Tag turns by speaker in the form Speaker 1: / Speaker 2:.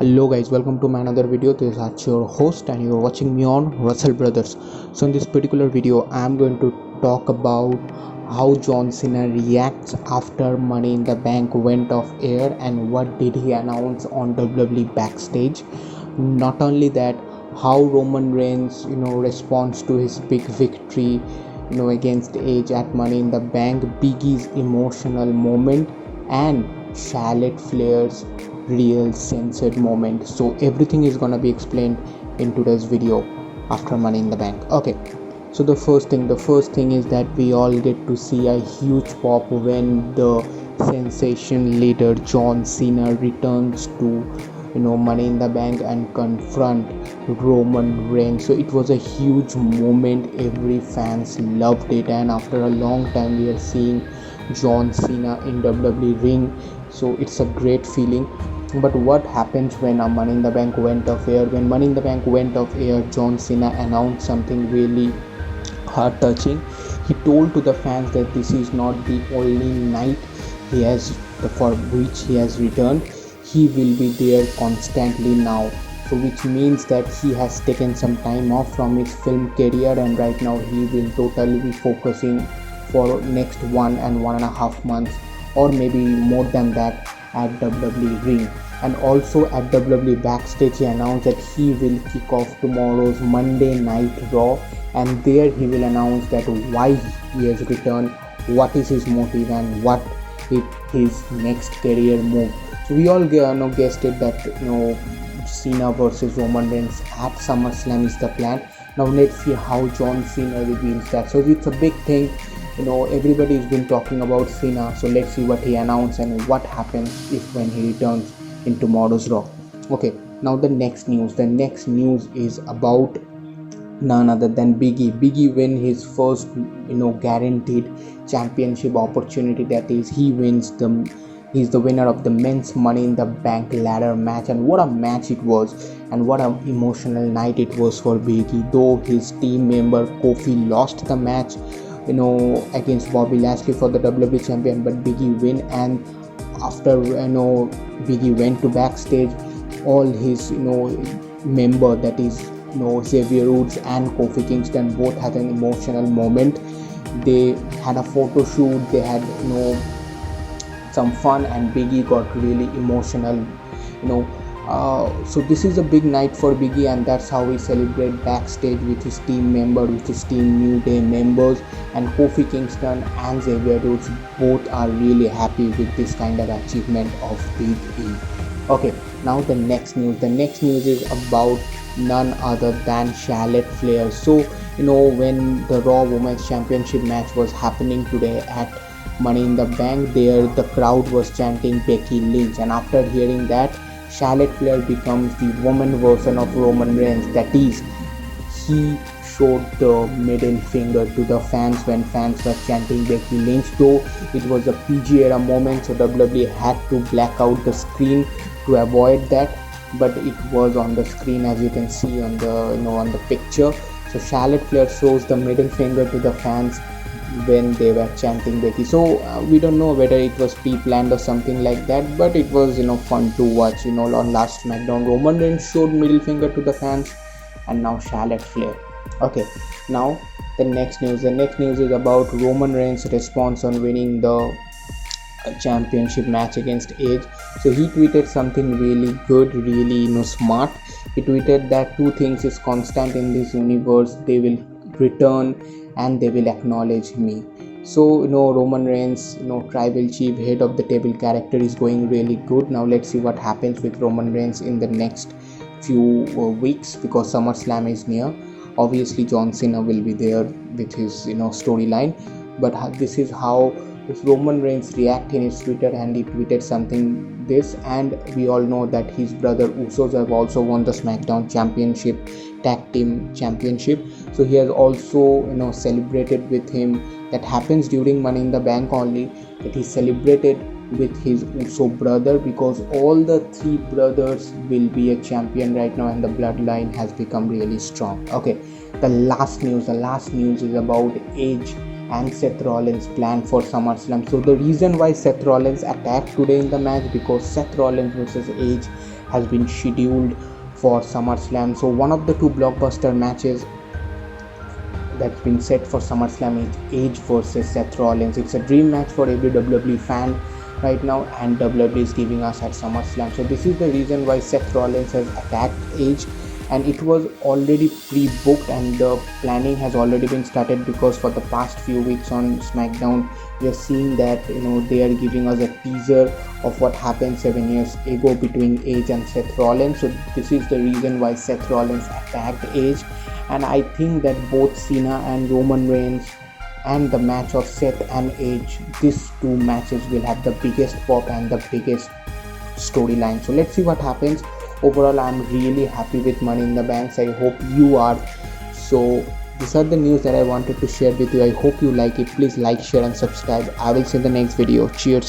Speaker 1: Hello guys, welcome to my another video. This is Archie, your host, and you're watching me on Wrestle Brothers. So in this particular video, I'm going to talk about how John Cena reacts after Money in the Bank went off air and what did he announce on WWE Backstage. Not only that, how Roman Reigns responds to his big victory against Edge at Money in the Bank, BigE's emotional moment, and Charlotte Flair's real censored moment. So everything is gonna be explained in today's video after Money in the Bank. Okay, so the first thing is that we all get to see a huge pop when the sensation leader John Cena returns to Money in the Bank and confront Roman Reigns. So it was a huge moment. Every fans loved it, and after a long time we are seeing John Cena in WWE ring. So it's a great feeling. But what happens when Money in the Bank went off air? When Money in the Bank went off air, John Cena announced something really heart touching. He told to the fans that this is not the only night he has for which he has returned. He will be there constantly now. So which means that he has taken some time off from his film career, and right now he will totally be focusing for next 1.5 months or maybe more than that at WWE ring. And also at WWE Backstage, he announced that he will kick off tomorrow's Monday Night Raw, and there he will announce that why he has returned, what is his motive, and what is his next career move. So we all guessed it that Cena versus Roman Reigns at SummerSlam is the plan. Now let's see how John Cena reveals that. So it's a big thing. Everybody has been talking about Cena, so let's see what he announced and what happens if when he returns in tomorrow's Raw. Okay, now the next news is about none other than BigE win his first guaranteed championship opportunity. That is, he's the winner of the men's Money in the Bank ladder match, and what a match it was, and what an emotional night it was for BigE. Though his team member Kofi lost the match against Bobby Lashley for the WWE champion, but BigE win. And after BigE went to backstage, all his member, that is Xavier Woods and Kofi Kingston, both had an emotional moment. They had a photo shoot, they had some fun, and BigE got really emotional. So this is a big night for BigE, and that's how we celebrate backstage with his team member, with his team New Day members, and Kofi Kingston and Xavier Woods both are really happy with this kind of achievement of BigE. Okay, now the next news is about none other than Charlotte Flair. So when the Raw Women's Championship match was happening today at Money in the Bank, there the crowd was chanting Becky Lynch, and after hearing that, Charlotte Flair becomes the woman version of Roman Reigns. That is, he showed the middle finger to the fans when fans were chanting Becky Lynch. Though it was a PG era moment, so WWE had to black out the screen to avoid that, but it was on the screen as you can see on the on the picture. So Charlotte Flair shows the middle finger to the fans when they were chanting Becky. So we don't know whether it was pre-planned or something like that, but it was fun to watch. On last SmackDown, Roman Reigns showed middle finger to the fans, and now Charlotte Flair. Okay, now the next news is about Roman Reigns' response on winning the championship match against Edge. So he tweeted something really good, really smart. He tweeted that two things is constant in this universe: they will return and they will acknowledge me. So Roman Reigns, tribal chief, head of the table character, is going really good. Now let's see what happens with Roman Reigns in the next few weeks, because SummerSlam is near. Obviously John Cena will be there with his storyline, but this is how Roman Reigns react in his Twitter, and he tweeted something this. And we all know that his brother Usos have also won the SmackDown championship, tag team championship. So he has also celebrated with him. That happens during Money in the Bank only, that he celebrated with his Uso brother, because all the three brothers will be a champion right now, and the bloodline has become really strong. Okay, the last news is about Edge and Seth Rollins plan for SummerSlam. So the reason why Seth Rollins attacked today in the match, because Seth Rollins versus Edge has been scheduled for SummerSlam. So one of the two blockbuster matches that's been set for SummerSlam is Edge versus Seth Rollins. It's a dream match for every WWE fan right now, and WWE is giving us at SummerSlam. So this is the reason why Seth Rollins has attacked Edge, and it was already pre-booked and the planning has already been started, because for the past few weeks on SmackDown we are seeing that they are giving us a teaser of what happened 7 years ago between Edge and Seth Rollins. So this is the reason why Seth Rollins attacked Edge, and I think that both Cena and Roman Reigns and the match of Seth and Edge, these two matches will have the biggest pop and the biggest storyline. So let's see what happens. Overall, I'm really happy with Money in the Banks. I hope you are. So these are the news that I wanted to share with you. I hope you like it. Please like, share and subscribe. I will see you in the next video. Cheers.